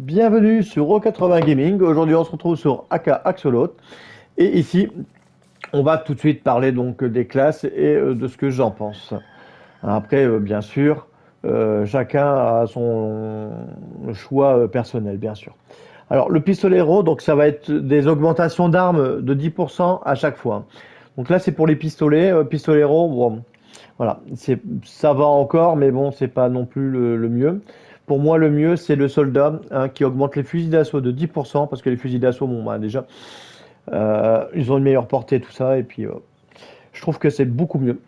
Bienvenue sur O80 Gaming. Aujourd'hui, on se retrouve sur AK Axolot. Et ici, on va tout de suite parler donc des classes et de ce que j'en pense. Après, bien sûr, chacun a son choix personnel, bien sûr. Alors, le pistolero, donc ça va être des augmentations d'armes de 10% à chaque fois. Donc là, c'est pour les pistolets. Pistolero, bon, voilà, ça va encore, mais bon, c'est pas non plus le mieux. Pour moi, le mieux, c'est le soldat hein, qui augmente les fusils d'assaut de 10%, parce que les fusils d'assaut, bon, bah, déjà, ils ont une meilleure portée, tout ça, et puis je trouve que c'est beaucoup mieux.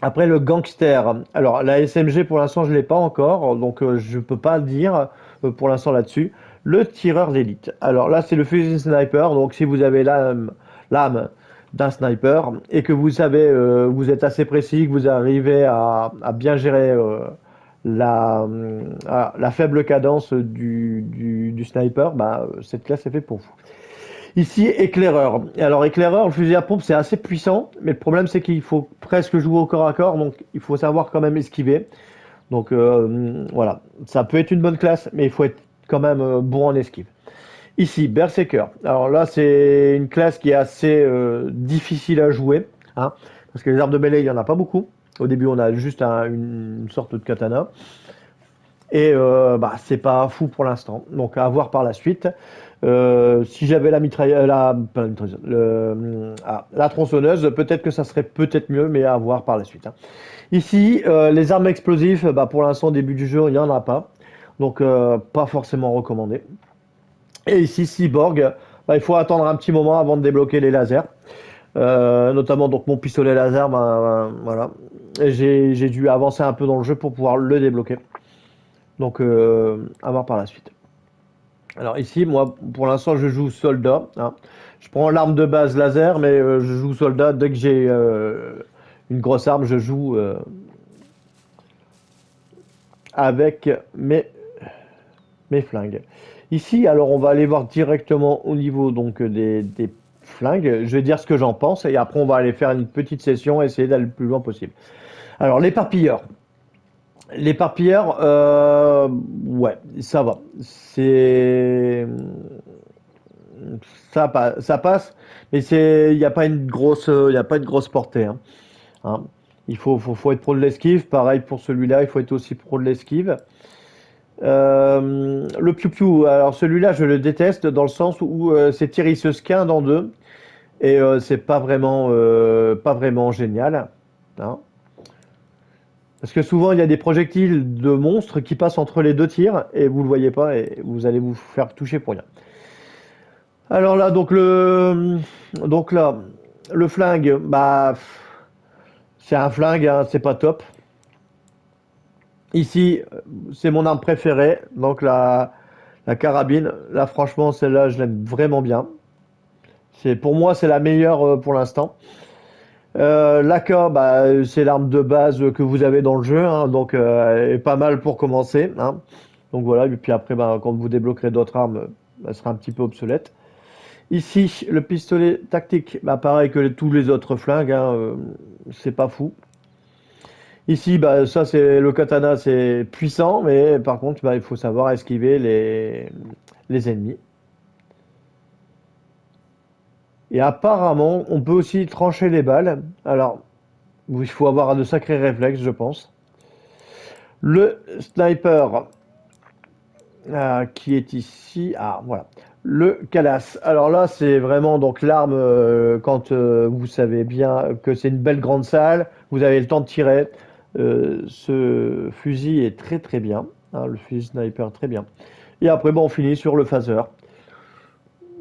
Après, le gangster. Alors, la SMG, pour l'instant, je ne l'ai pas encore, donc je ne peux pas dire pour l'instant là-dessus. Le tireur d'élite. Alors là, c'est le fusil sniper, donc si vous avez l'âme d'un sniper et que vous savez, vous êtes assez précis, que vous arrivez à bien gérer la faible cadence du sniper, bah, cette classe est faite pour vous. Ici, éclaireur. Alors, éclaireur, le fusil à pompe, c'est assez puissant, mais le problème, c'est qu'il faut presque jouer au corps à corps, donc il faut savoir quand même esquiver. Donc, voilà. Ça peut être une bonne classe, mais il faut être quand même bon en esquive. Ici, Berserker. Alors là, c'est une classe qui est assez difficile à jouer, hein, parce que les armes de mêlée, il n'y en a pas beaucoup. Au début, on a juste une sorte de katana. Et bah, c'est pas fou pour l'instant. Donc à voir par la suite. Si j'avais la mitrailleuse, pas la mitrailleuse, la tronçonneuse, peut-être que ça serait peut-être mieux, mais à voir par la suite. Hein. Ici, les armes explosives, bah, pour l'instant, au début du jeu, il n'y en a pas. Donc pas forcément recommandé. Et ici, Cyborg, bah, il faut attendre un petit moment avant de débloquer les lasers. Notamment donc mon pistolet laser, bah, voilà. J'ai dû avancer un peu dans le jeu pour pouvoir le débloquer. Donc, à voir par la suite. Alors ici, moi, pour l'instant, je joue soldat. Hein. Je prends l'arme de base laser, mais je joue soldat. Dès que j'ai une grosse arme, je joue avec mes flingues. Ici, alors, on va aller voir directement au niveau donc des flingues. Je vais dire ce que j'en pense et après, on va aller faire une petite session, essayer d'aller le plus loin possible. Alors, l'éparpilleur. L'éparpilleur, ouais, ça va. Ça passe, mais il n'y a pas une grosse, il y a pas une grosse portée. Hein. Hein. Il faut être pro de l'esquive. Pareil pour celui-là, il faut être aussi pro de l'esquive. Le piou-piou, alors celui-là, je le déteste dans le sens où ses tirs, il se scinde en deux et c'est pas vraiment génial. Hein. Parce que souvent, il y a des projectiles de monstres qui passent entre les deux tirs et vous le voyez pas et vous allez vous faire toucher pour rien. Alors là, donc là, le flingue, bah, c'est un flingue, hein, c'est pas top. Ici, c'est mon arme préférée, donc la carabine. Là, franchement, celle-là, je l'aime vraiment bien. Pour moi, c'est la meilleure pour l'instant. L'AK, bah, c'est l'arme de base que vous avez dans le jeu, hein, donc elle est pas mal pour commencer. Hein. Donc voilà, et puis après, bah, quand vous débloquerez d'autres armes, elle sera un petit peu obsolète. Ici, le pistolet tactique, bah, pareil que tous les autres flingues, hein, c'est pas fou. Ici, bah, ça c'est le katana, c'est puissant, mais par contre, bah, il faut savoir esquiver les ennemis. Et apparemment, on peut aussi trancher les balles. Alors, il faut avoir de sacrés réflexes, je pense. Le sniper, qui est ici. Ah, voilà. Le Calas. Alors là, c'est vraiment donc l'arme quand vous savez bien que c'est une belle grande salle, vous avez le temps de tirer. Ce fusil est très très bien. Hein, le fusil sniper, très bien. Et après, bon, on finit sur le phaser.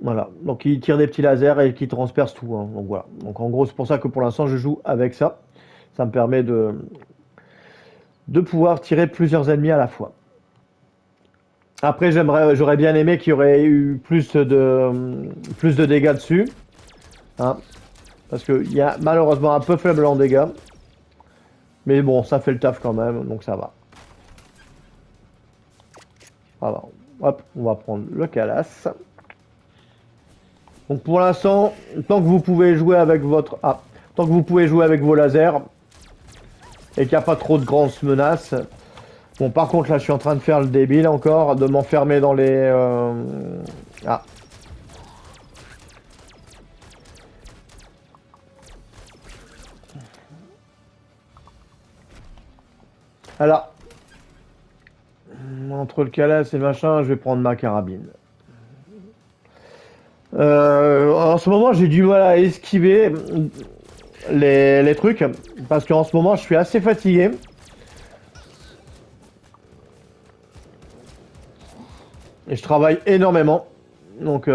Voilà. Donc il tire des petits lasers et qui transpercent tout. Hein. Donc voilà. Donc en gros, c'est pour ça que pour l'instant, je joue avec ça. Ça me permet de pouvoir tirer plusieurs ennemis à la fois. Après, j'aurais bien aimé qu'il y aurait eu plus de dégâts dessus. Hein, parce qu'il y a malheureusement un peu faible en dégâts. Mais bon, ça fait le taf quand même, donc ça va. Voilà. Hop, on va prendre le Calas. Donc pour l'instant, tant que vous pouvez jouer avec tant que vous pouvez jouer avec vos lasers et qu'il n'y a pas trop de grandes menaces, Bon, par contre, là, je suis en train de faire le débile encore, de m'enfermer dans les... Ah. Alors, entre le calasse et machin, je vais prendre ma carabine. En ce moment, j'ai du mal à esquiver les trucs, parce qu'en ce moment, je suis assez fatigué. Et je travaille énormément. Donc,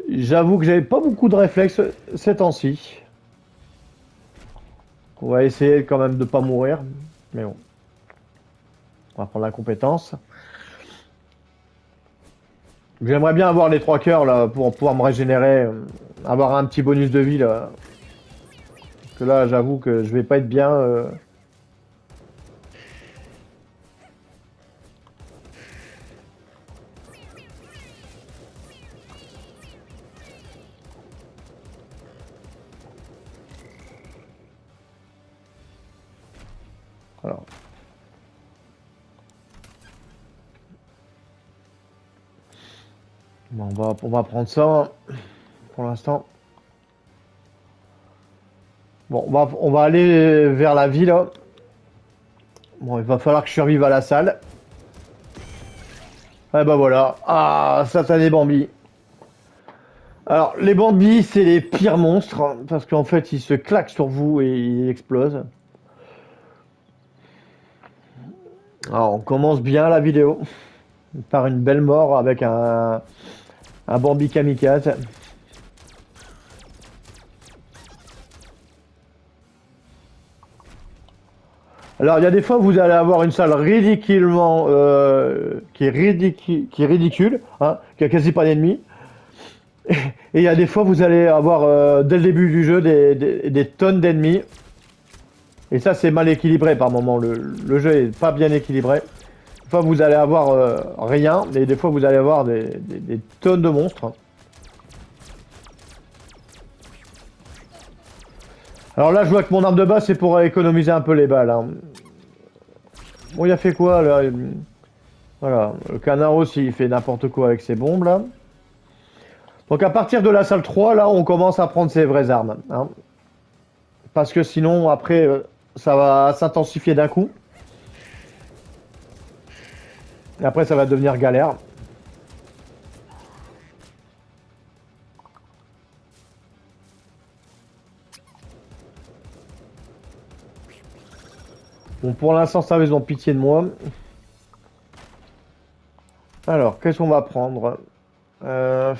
j'avoue que j'avais pas beaucoup de réflexes ces temps-ci. On va essayer quand même de pas mourir. Mais bon. On va prendre la compétence. J'aimerais bien avoir les 3 cœurs là pour pouvoir me régénérer. Avoir un petit bonus de vie là. Parce que là, j'avoue que je vais pas être bien. Alors. Bon, on va prendre ça pour l'instant. Bon, on va aller vers la ville. Bon, il va falloir que je survive à la salle. Eh ben voilà. Ah, satané Bambi. Alors, les Bambi, c'est les pires monstres, hein, parce qu'en fait, ils se claquent sur vous et ils explosent. Alors, on commence bien la vidéo par une belle mort avec un Bambi kamikaze. Alors, il y a des fois, vous allez avoir une salle ridiculement... qui est ridicule, hein, qui a quasi pas d'ennemis. Et il y a des fois, vous allez avoir, dès le début du jeu, des tonnes d'ennemis. Et ça, c'est mal équilibré par moment. Le jeu est pas bien équilibré. Des fois, vous allez avoir rien, et des fois, vous allez avoir des tonnes de monstres. Alors là, je vois que mon arme de base, c'est pour économiser un peu les balles. Hein. Bon, il a fait quoi, là? Voilà, le canard aussi, il fait n'importe quoi avec ses bombes, là. Donc à partir de la salle 3, là, on commence à prendre ses vraies armes. Hein. Parce que sinon, après, ça va s'intensifier d'un coup. Et après, ça va devenir galère. Bon, pour l'instant, ça va, ils ont pitié de moi. Alors, qu'est-ce qu'on va prendre bon,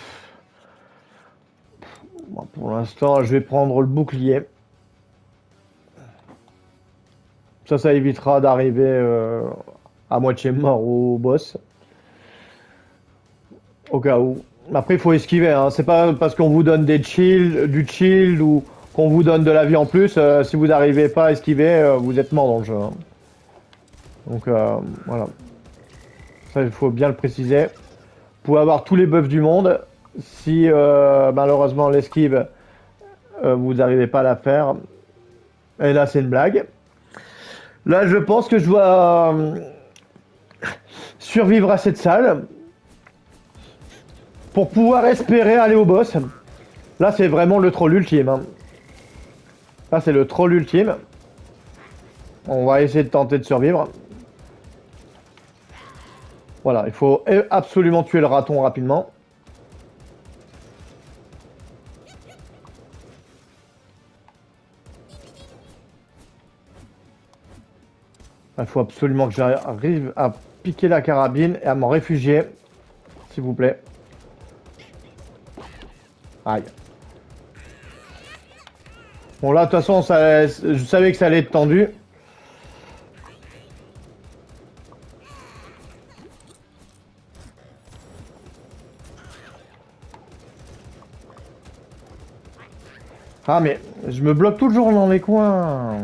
pour l'instant, je vais prendre le bouclier. Ça évitera d'arriver à moitié mort au boss. Au cas où. Après, il faut esquiver. Hein. C'est pas parce qu'on vous donne du shield ou qu'on vous donne de la vie en plus. Si vous n'arrivez pas à esquiver, vous êtes mort dans le jeu. Hein. Donc, voilà. Ça, il faut bien le préciser. Vous pouvez avoir tous les buffs du monde. Si malheureusement l'esquive, vous n'arrivez pas à la faire. Et là, c'est une blague. Là, je pense que je dois survivre à cette salle pour pouvoir espérer aller au boss. Là, c'est vraiment le troll ultime. Hein. Là, c'est le troll ultime. On va essayer de tenter de survivre. Voilà, il faut absolument tuer le raton rapidement. Il faut absolument que j'arrive à piquer la carabine et à m'en réfugier. S'il vous plaît. Aïe. Bon là, de toute façon, je savais que ça allait être tendu. Ah mais, je me bloque toujours dans les coins.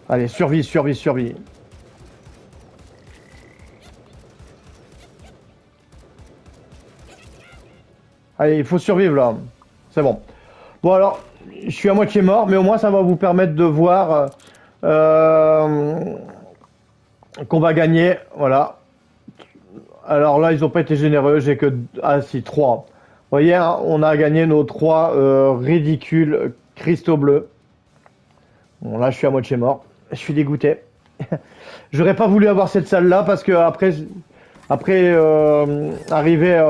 Allez, survie, survie, survie. Allez, il faut survivre là. C'est bon. Bon alors, je suis à moitié mort, mais au moins ça va vous permettre de voir Euh, qu'on va gagner, voilà. Alors là, ils n'ont pas été généreux, j'ai que... Ah si, 3. Vous voyez, hein, on a gagné nos 3 ridicules cristaux bleus. Bon, là, je suis à moitié mort. Je suis dégoûté. J'aurais pas voulu avoir cette salle-là parce que après arriver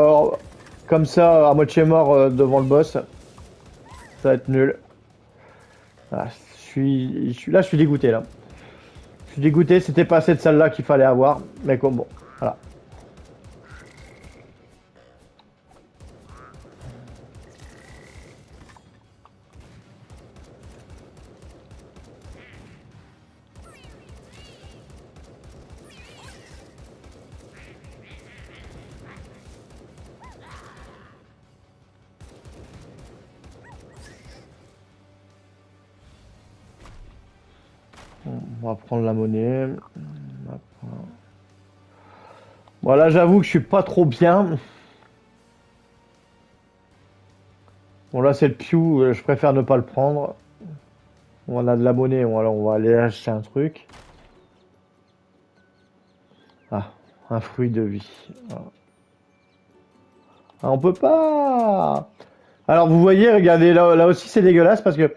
comme ça à moitié mort devant le boss, ça va être nul. Ah, là, je suis dégoûté là. Je suis dégoûté, c'était pas cette salle-là qu'il fallait avoir, mais comme bon, voilà. On va prendre la monnaie. Voilà, j'avoue que je suis pas trop bien. Bon là c'est le Pew, je préfère ne pas le prendre. On a de la monnaie, alors on va aller acheter un truc. Ah, un fruit de vie. Voilà. Ah, on peut pas. Alors vous voyez, regardez, là aussi c'est dégueulasse parce que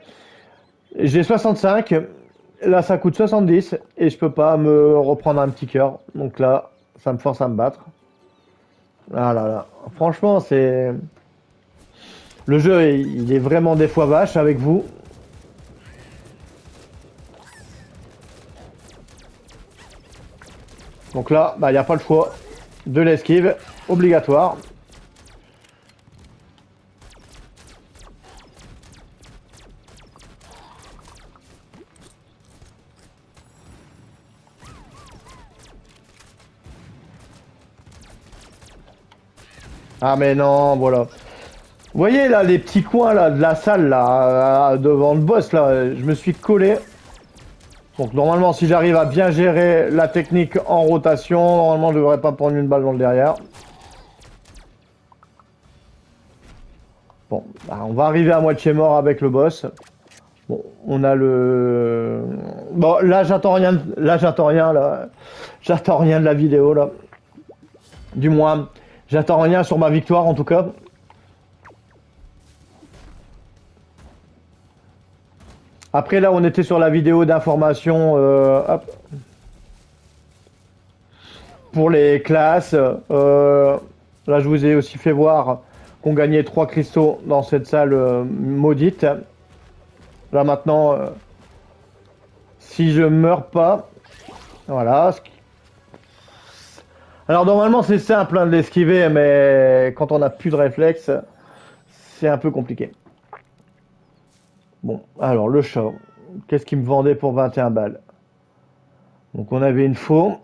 j'ai 65, là ça coûte 70 et je peux pas me reprendre un petit cœur. Donc là, ça me force à me battre. Ah là là, franchement c'est... Le jeu il est vraiment des fois vache avec vous. Donc là, bah, il n'y a pas le choix. De l'esquive, obligatoire. Ah mais non, voilà. Vous voyez là les petits coins là de la salle là devant le boss là, je me suis collé. Donc normalement si j'arrive à bien gérer la technique en rotation, normalement je devrais pas prendre une balle dans le derrière. Bon, bah, on va arriver à moitié mort avec le boss. Bon, on a le... Bon là j'attends rien, là. J'attends rien de la vidéo là. Du moins, j'attends rien sur ma victoire en tout cas. Après là on était sur la vidéo d'information pour les classes. Là je vous ai aussi fait voir qu'on gagnait 3 cristaux dans cette salle maudite. Là maintenant, si je meurs pas, voilà. Alors normalement c'est simple hein, de l'esquiver, mais quand on n'a plus de réflexe, c'est un peu compliqué. Bon, alors le chat, qu'est-ce qu'il me vendait pour 21 balles? Donc on avait une faux.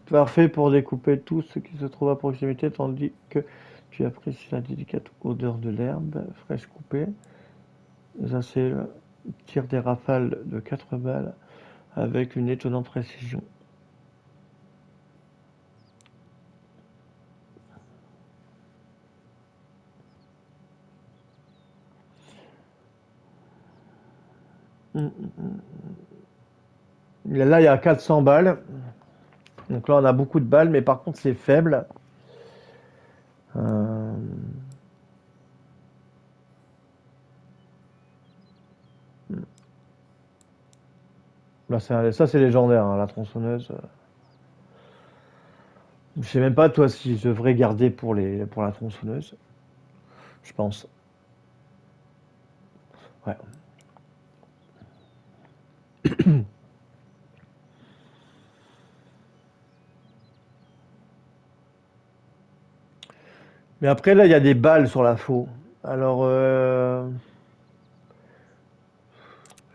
Parfait pour découper tout ce qui se trouve à proximité, tandis que tu apprécies la délicate odeur de l'herbe fraîche coupée. Ça c'est le tir des rafales de 4 balles avec une étonnante précision. Là, il y a 400 balles. Donc là, on a beaucoup de balles, mais par contre, c'est faible. Euh, Là, ça, c'est légendaire, hein, la tronçonneuse. Je sais même pas, toi, si je devrais garder pour la tronçonneuse. Je pense. Ouais. Mais après, là, il y a des balles sur la faux. Alors,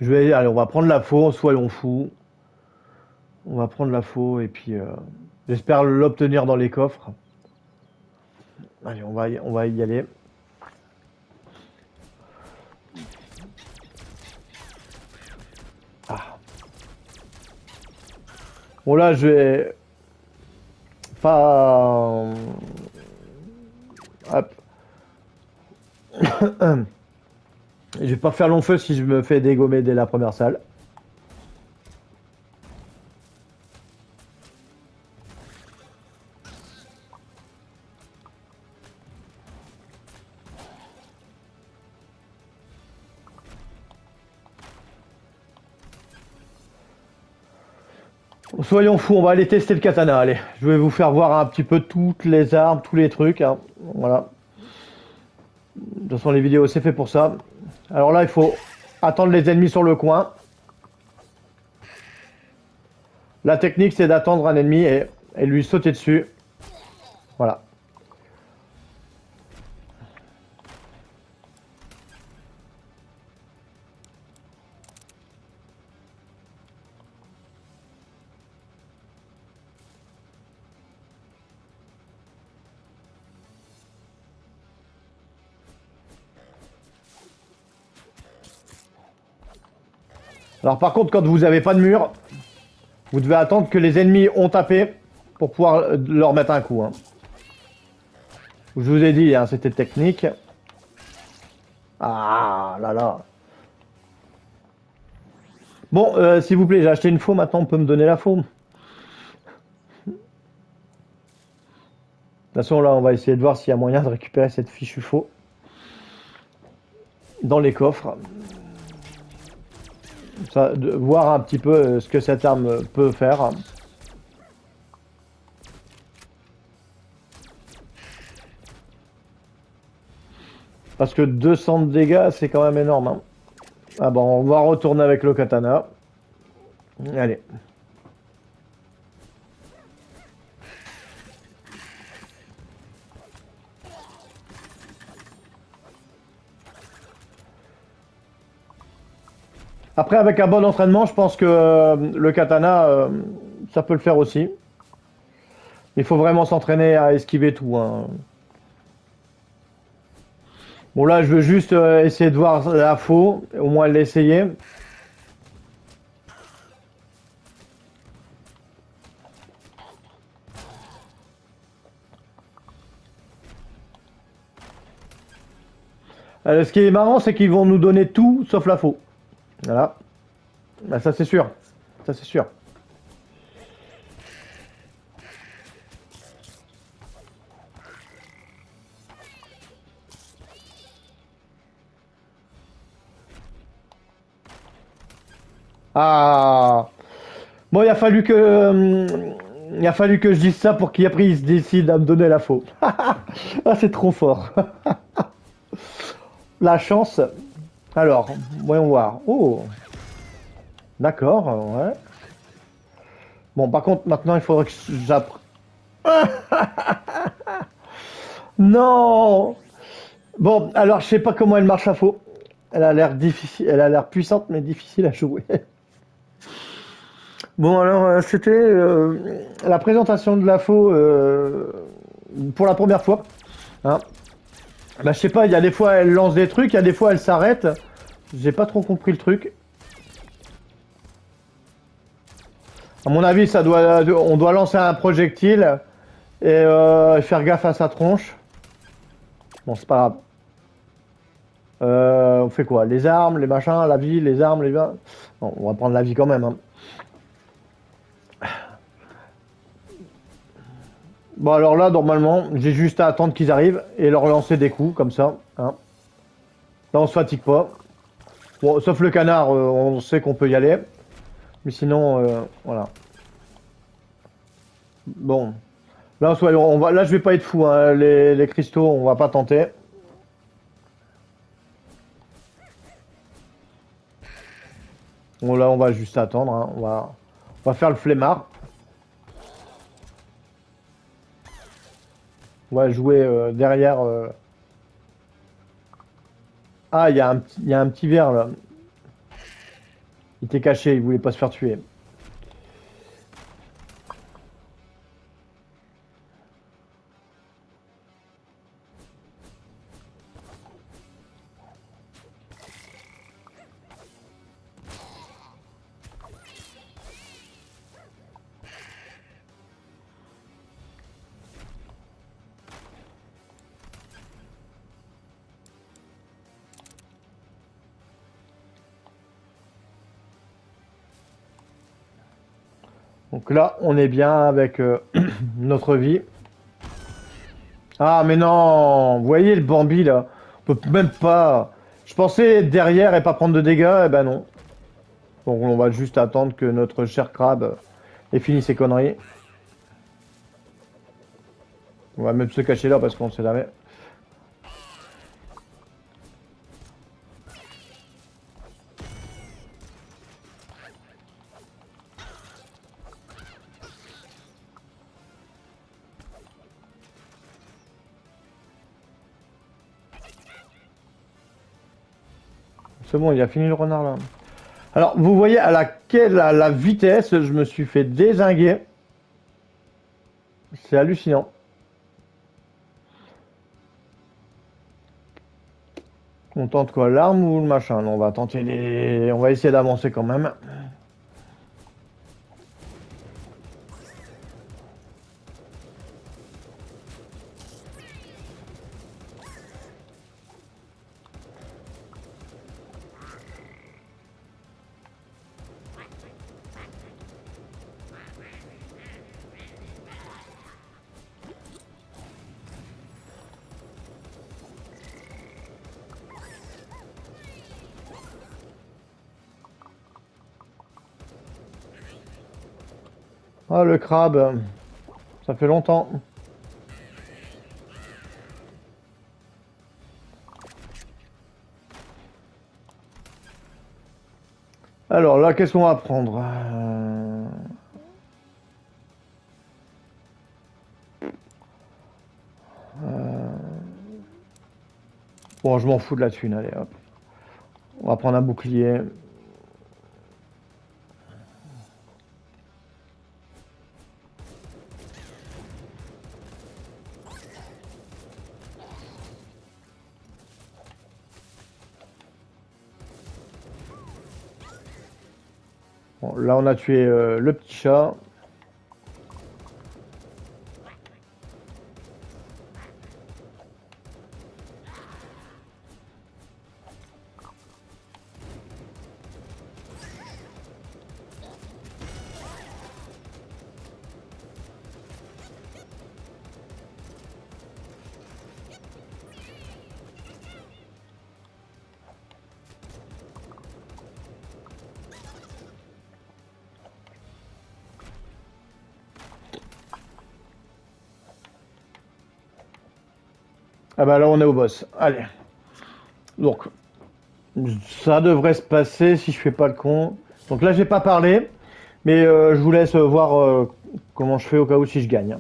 allez, on va prendre la faux, soyons fous. On va prendre la faux et puis j'espère l'obtenir dans les coffres. Allez, on va y aller. Ah. Bon là, je vais pas. Hop. Je vais pas faire long feu si je me fais dégommer dès la première salle. Soyons fous, on va aller tester le katana, allez. Je vais vous faire voir un petit peu toutes les armes, tous les trucs, hein. Voilà. De toute façon, les vidéos, c'est fait pour ça. Alors là, il faut attendre les ennemis sur le coin. La technique, c'est d'attendre un ennemi et lui sauter dessus. Voilà. Alors par contre, quand vous n'avez pas de mur, vous devez attendre que les ennemis ont tapé pour pouvoir leur mettre un coup, hein. Je vous ai dit, hein, c'était technique. Ah là là. Bon, s'il vous plaît, j'ai acheté une faux, maintenant on peut me donner la faux. De toute façon, là, on va essayer de voir s'il y a moyen de récupérer cette fichue faux dans les coffres. Ça, de voir un petit peu ce que cette arme peut faire. Parce que 200 de dégâts, c'est quand même énorme, hein. Ah bon, on va retourner avec le katana. Allez. Après, avec un bon entraînement, je pense que le katana, ça peut le faire aussi. Il faut vraiment s'entraîner à esquiver tout, hein. Bon, là, je veux juste essayer de voir la faux, au moins l'essayer. Ce qui est marrant, c'est qu'ils vont nous donner tout sauf la faux. Voilà. Bah, ça, c'est sûr. Ça, c'est sûr. Ah. Bon, il a fallu que je dise ça pour qu'après il se décide à me donner la faux. Ah, c'est trop fort. La chance. Alors, voyons voir. Oh, d'accord, ouais. Bon, par contre, maintenant, il faudrait que j'apprenne. Non! Bon, alors, je sais pas comment elle marche à faux. Elle a l'air difficile, elle a l'air puissante, mais difficile à jouer. Bon, alors, c'était la présentation de la faux pour la première fois, hein. Bah, je sais pas, il y a des fois, elle lance des trucs, il y a des fois, elle s'arrête. J'ai pas trop compris le truc. À mon avis, on doit lancer un projectile et faire gaffe à sa tronche. Bon, c'est pas grave. On fait quoi? Les armes, les machins, la vie, les armes, les... Bon, on va prendre la vie quand même, hein. Bon, alors là, normalement, j'ai juste à attendre qu'ils arrivent et leur lancer des coups, comme ça, hein. Là, on se fatigue pas. Bon, sauf le canard, on sait qu'on peut y aller. Mais sinon, voilà. Bon. Là, là, je vais pas être fou, hein. Les cristaux, on va pas tenter. Bon, là, on va juste attendre, hein. On va faire le flemmard. On va jouer derrière. Ah, il y a un petit verre là. Il était caché, il voulait pas se faire tuer. Donc là, on est bien avec notre vie. Ah, mais non! Vous voyez le Bambi là? On peut même pas. Je pensais être derrière et pas prendre de dégâts, et ben non. Donc on va juste attendre que notre cher crabe Et fini ces conneries. On va même se cacher là parce qu'on sait jamais. C'est bon, il a fini le renard là. Alors, vous voyez à la vitesse, je me suis fait dézinguer. C'est hallucinant. On tente quoi, l'arme ou le machin? Non, on va tenter les... On va essayer d'avancer quand même. Ah, le crabe. Ça fait longtemps. Alors là, qu'est-ce qu'on va prendre? Bon, je m'en fous de la thune, allez hop. On va prendre un bouclier. Bon, là, on a tué le petit chat. Ah bah là, on est au boss. Allez. Donc, ça devrait se passer si je fais pas le con. Donc là, j'ai pas parlé, mais je vous laisse voir comment je fais au cas où si je gagne.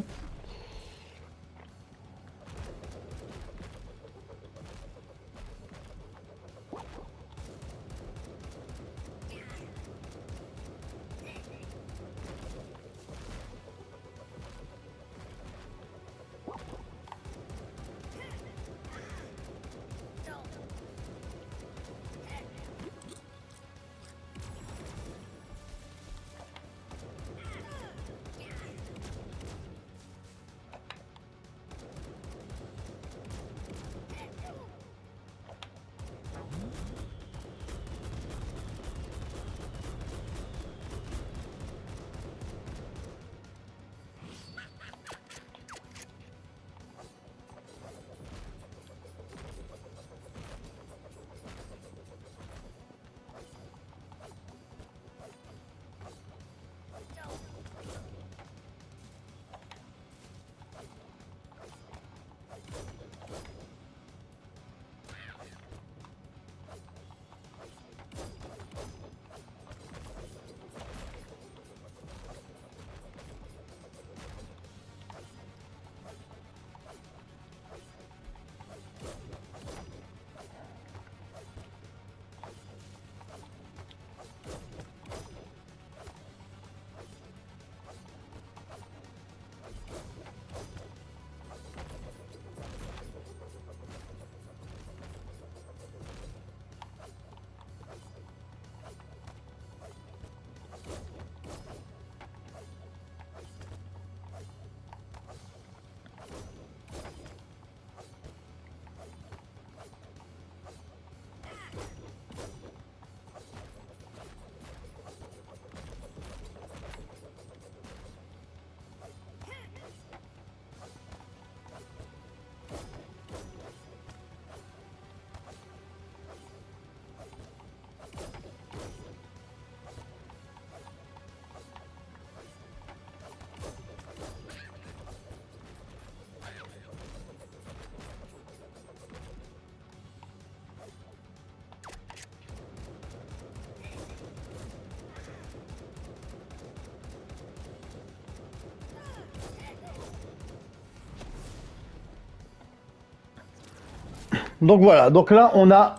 Donc voilà, donc là on a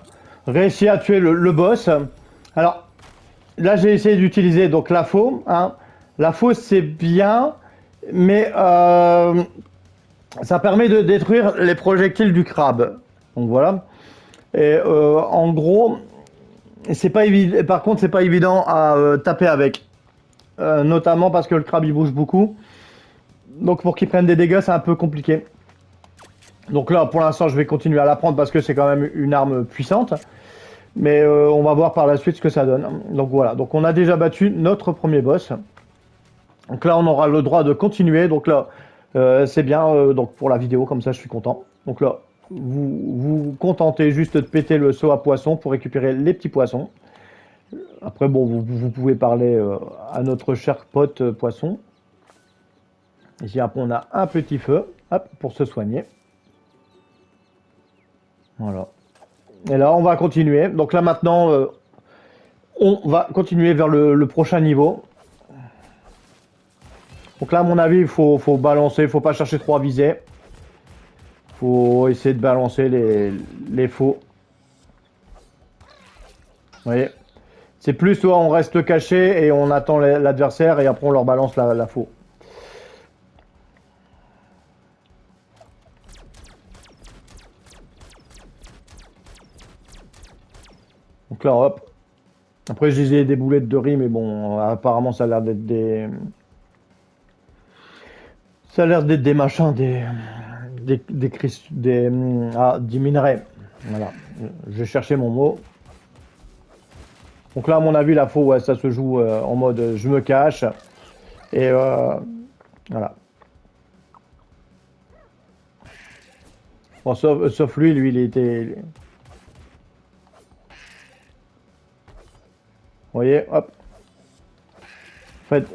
réussi à tuer le boss. Alors là j'ai essayé d'utiliser donc la faux. Hein. La faux c'est bien, mais ça permet de détruire les projectiles du crabe. Donc voilà. Et en gros, c'est pas évident. Par contre, c'est pas évident à taper avec, notamment parce que le crabe il bouge beaucoup. Donc pour qu'il prenne des dégâts, c'est un peu compliqué. Donc là, pour l'instant, je vais continuer à la prendre parce que c'est quand même une arme puissante. Mais on va voir par la suite ce que ça donne. Donc voilà. Donc on a déjà battu notre premier boss. Donc là, on aura le droit de continuer. Donc là, c'est bien. Donc pour la vidéo, comme ça, je suis content. Donc là, vous vous contentez juste de péter le seau à poisson pour récupérer les petits poissons. Après, bon, vous pouvez parler à notre cher pote poisson. Ici, après, on a un petit feu, hop, pour se soigner. Voilà. Et là, on va continuer. Donc là, maintenant, on va continuer vers le prochain niveau. Donc là, à mon avis, il faut balancer, il ne faut pas chercher trop à viser. Il faut essayer de balancer les faux. Vous voyez? C'est plus, soit on reste caché et on attend l'adversaire et après on leur balance la faux. Donc là, hop. Après, je disais des boulettes de riz, mais bon, apparemment, ça a l'air d'être des... Ça a l'air d'être des machins, des minerais. Voilà. Je vais chercher mon mot. Donc là, à mon avis, la faux, ouais, ça se joue en mode je me cache. Et voilà. Bon, sauf lui, il était... Vous voyez, hop. En fait...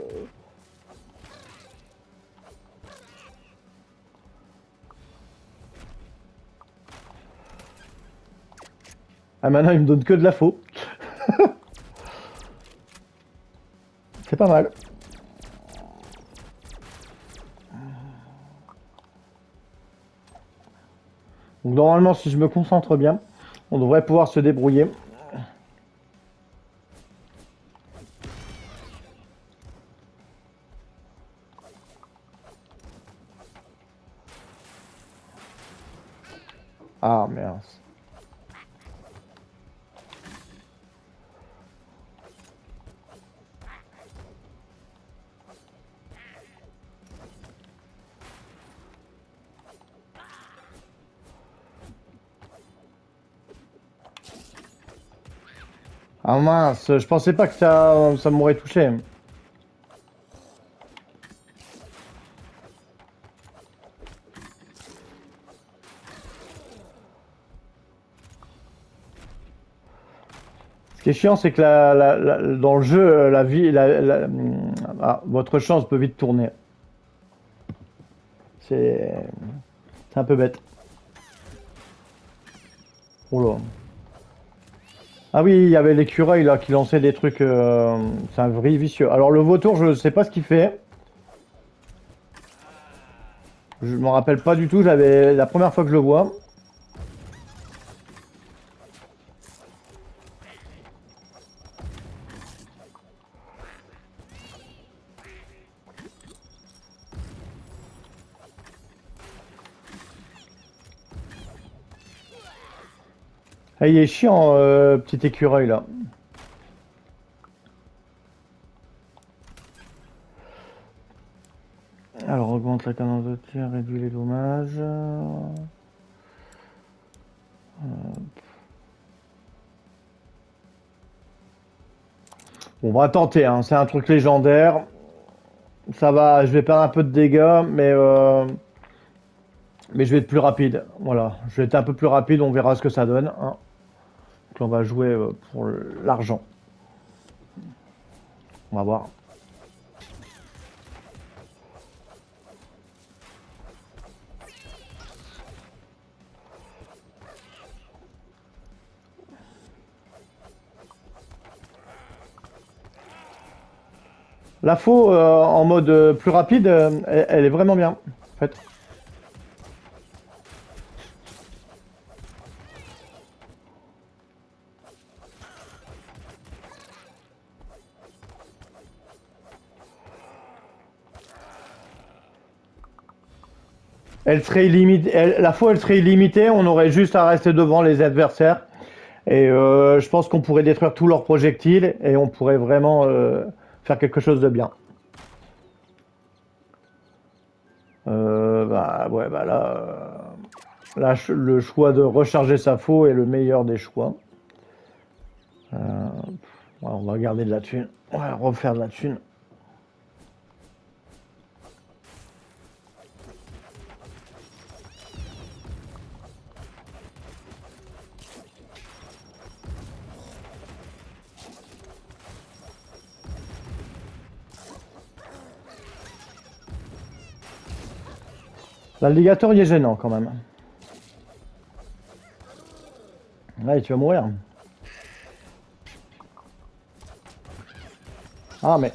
Ah, maintenant, il me donne que de la faux. C'est pas mal. Donc normalement, si je me concentre bien, on devrait pouvoir se débrouiller. Ah merde. Ah mince, je pensais pas que ça m'aurait touché. Ce qui est chiant, c'est que dans le jeu, la vie, votre chance peut vite tourner. C'est un peu bête. Oh là. Ah oui, il y avait l'écureuil là qui lançait des trucs. C'est un vrai vicieux. Alors le vautour, je sais pas ce qu'il fait. Je m'en rappelle pas du tout. J'avais la première fois que je le vois. Ah, il est chiant, petit écureuil là. Alors, augmente la cadence de tir, réduit les dommages. On va tenter, hein. C'est un truc légendaire. Ça va, je vais perdre un peu de dégâts, mais je vais être plus rapide. Voilà, je vais être un peu plus rapide, on verra ce que ça donne. Hein. Donc on va jouer pour l'argent. On va voir. La faux en mode plus rapide, elle est vraiment bien, en fait. Elle serait illimitée, la faux, elle serait illimitée, on aurait juste à rester devant les adversaires. Et je pense qu'on pourrait détruire tous leurs projectiles et on pourrait vraiment faire quelque chose de bien. Bah ouais, bah là, le choix de recharger sa faux est le meilleur des choix. Ouais, on va garder de la thune. On va refaire de la thune. L'alligator, il est gênant quand même. Ouais, tu vas mourir. Ah, mais...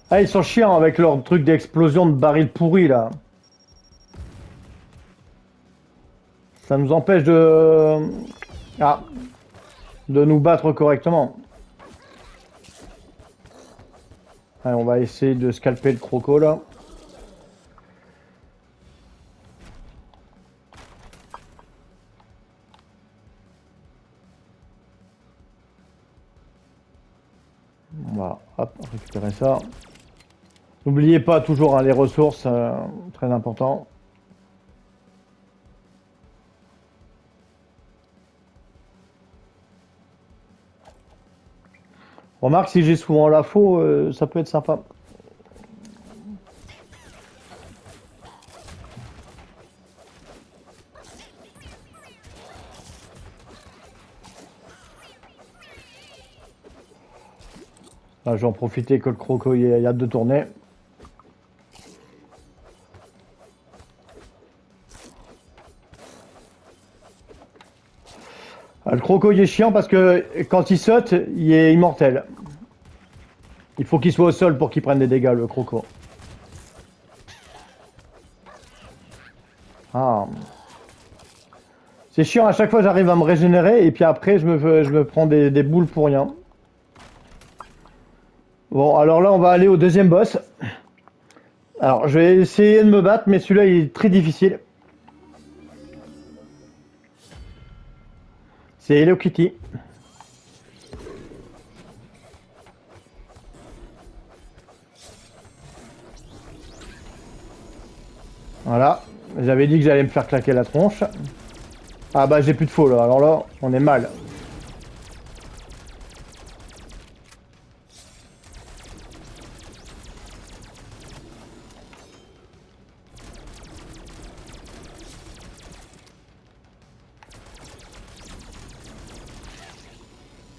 Ah, ils sont chiants avec leur truc d'explosion de barils pourris, là. Ça nous empêche de... Ah, de nous battre correctement. Allez, on va essayer de scalper le croco, là. Voilà, hop, récupérer ça. N'oubliez pas toujours hein, les ressources, très important. Remarque, si j'ai souvent la faux, ça peut être sympa. Là, je vais en profiter que le croco y a de tourner. Le croco il est chiant parce que quand il saute, il est immortel. Il faut qu'il soit au sol pour qu'il prenne des dégâts, le croco. Ah. C'est chiant, à chaque fois j'arrive à me régénérer et puis après je me prends des boules pour rien. Bon, alors là on va aller au deuxième boss. Alors je vais essayer de me battre, mais celui-là il est très difficile. C'est Hello Kitty. Voilà, j'avais dit que j'allais me faire claquer la tronche. Ah bah j'ai plus de faux là, alors là on est mal.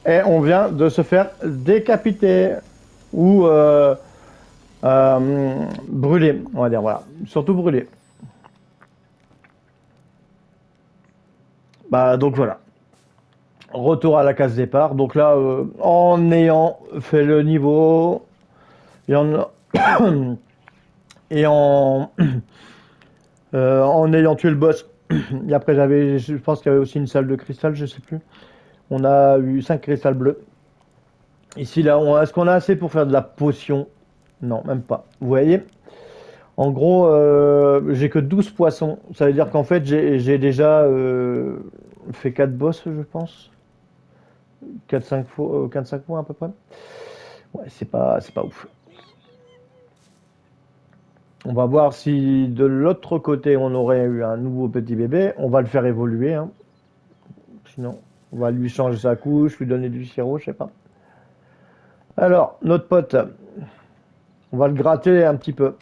Et on vient de se faire décapiter ou brûler, on va dire, voilà. Surtout brûler. Bah donc voilà. Retour à la case départ. Donc là, en ayant fait le niveau et en, et en ayant tué le boss, et après je pense qu'il y avait aussi une salle de cristal, je sais plus. On a eu 5 cristals bleus. Ici, là, est-ce qu'on a assez pour faire de la potion? Non, même pas. Vous voyez? En gros, j'ai que 12 poissons. Ça veut dire qu'en fait, j'ai déjà fait 4 boss, je pense. 4-5 fois, 4-5 mois à peu près. Ouais, c'est pas ouf. On va voir si de l'autre côté, on aurait eu un nouveau petit bébé. On va le faire évoluer. Hein. Sinon, on va lui changer sa couche, lui donner du sirop, je sais pas. Alors, notre pote, on va le gratter un petit peu.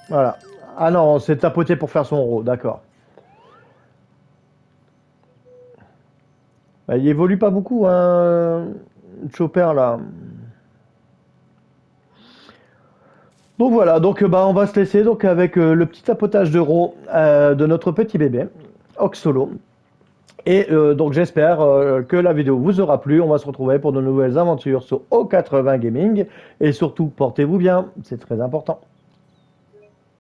Voilà. Ah non, c'est tapoté pour faire son rôle, d'accord. Bah, il évolue pas beaucoup, hein, Chopper, là. Donc voilà, donc bah, on va se laisser donc avec le petit tapotage de ro de notre petit bébé, Oxolo. Et donc j'espère que la vidéo vous aura plu. On va se retrouver pour de nouvelles aventures sur O80 Gaming. Et surtout, portez-vous bien, c'est très important.